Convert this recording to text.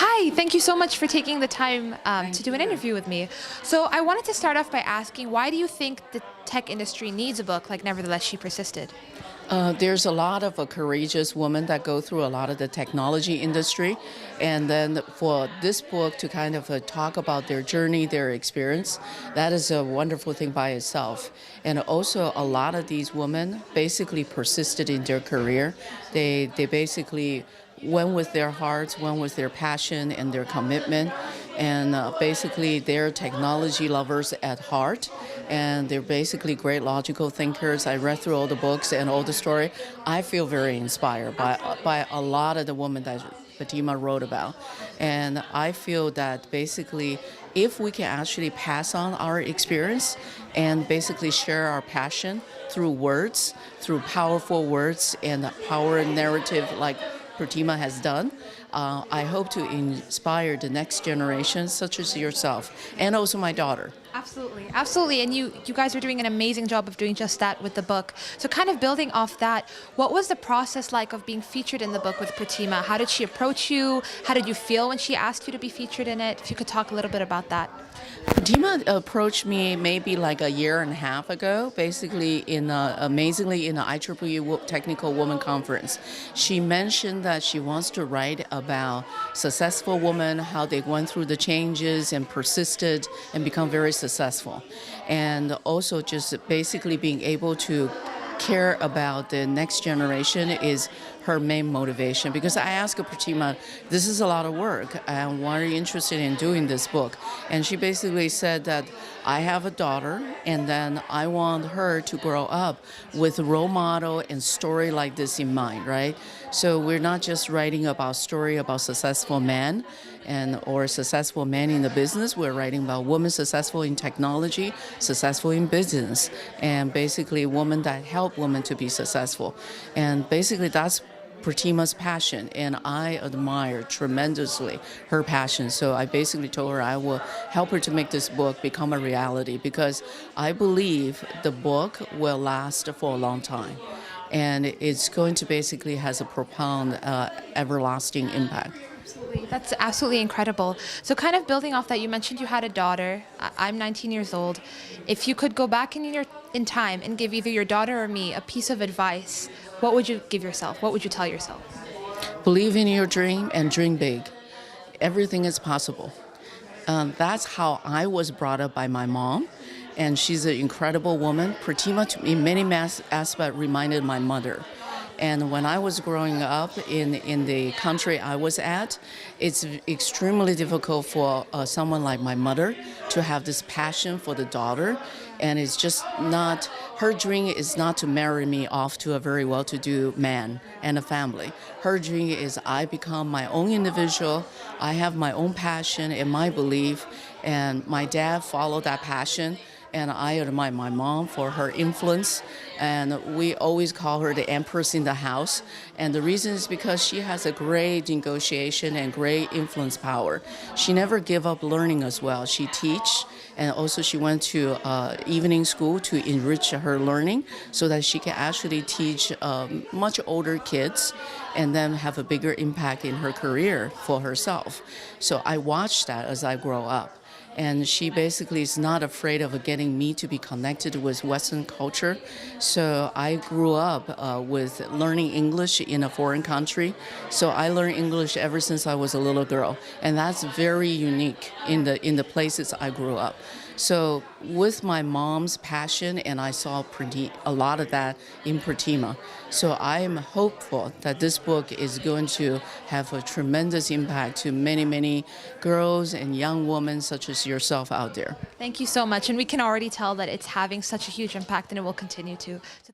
Hi, thank you so much for taking the time to do an interview with me. So I wanted to start off by asking, why do you think the tech industry needs a book like Nevertheless She Persisted? There's a lot of courageous women that go through a lot of the technology industry. And then for this book to kind of talk about their journey, their experience, that is a wonderful thing by itself. And also a lot of these women basically persisted in their career. They basically went with their hearts, went with their passion and their commitment. And basically they're technology lovers at heart, and they're basically great logical thinkers. I read through all the books and all the story. I feel very inspired by a lot of the women that Pratima wrote about. And I feel that basically if we can actually pass on our experience and basically share our passion through words, through powerful words and power narrative like Pratima has done, I hope to inspire the next generation, such as yourself, and also my daughter. Absolutely, absolutely. And you guys are doing an amazing job of doing just that with the book. So kind of building off that, what was the process like of being featured in the book with Pratima? How did she approach you? How did you feel when she asked you to be featured in it? If you could talk a little bit about that. Pratima approached me maybe like a year and a half ago, basically amazingly in the IEEE Technical Women Conference. She mentioned that she wants to write about successful women, how they went through the changes and persisted and become very successful. And also just basically being able to care about the next generation is her main motivation. Because I asked Pratima, this is a lot of work, and why are you interested in doing this book? And she basically said that I have a daughter, and then I want her to grow up with a role model and story like this in mind, right? So we're not just writing about story about successful men or successful men in the business. We're writing about women successful in technology, successful in business, and basically women that help women to be successful. And basically that's Pratima's passion, and I admire tremendously her passion. So I basically told her I will help her to make this book become a reality, because I believe the book will last for a long time. And it's going to basically has a profound, everlasting impact. Absolutely. That's absolutely incredible. So kind of building off that, you mentioned you had a daughter. I'm 19 years old. If you could go back in time and give either your daughter or me a piece of advice, what would you give yourself? What would you tell yourself? Believe in your dream and dream big. Everything is possible. That's how I was brought up by my mom, and she's an incredible woman. Pratima, in many aspects, reminded my mother. And when I was growing up in the country I was at, it's extremely difficult for someone like my mother to have this passion for the daughter. And it's just not, her dream is not to marry me off to a very well-to-do man and a family. Her dream is I become my own individual, I have my own passion and my belief, and my dad followed that passion. And I admire my mom for her influence, and we always call her the empress in the house. And the reason is because she has a great negotiation and great influence power. She never gave up learning as well. She teach, and also she went to evening school to enrich her learning so that she can actually teach much older kids and then have a bigger impact in her career for herself. So I watched that as I grow up. And she basically is not afraid of getting me to be connected with Western culture. So I grew up with learning English in a foreign country. So I learned English ever since I was a little girl. And that's very unique in the places I grew up. So with my mom's passion, and I saw a lot of that in Pratima. So I am hopeful that this book is going to have a tremendous impact to many, many girls and young women such as yourself out there. Thank you so much. And we can already tell that it's having such a huge impact, and it will continue to. So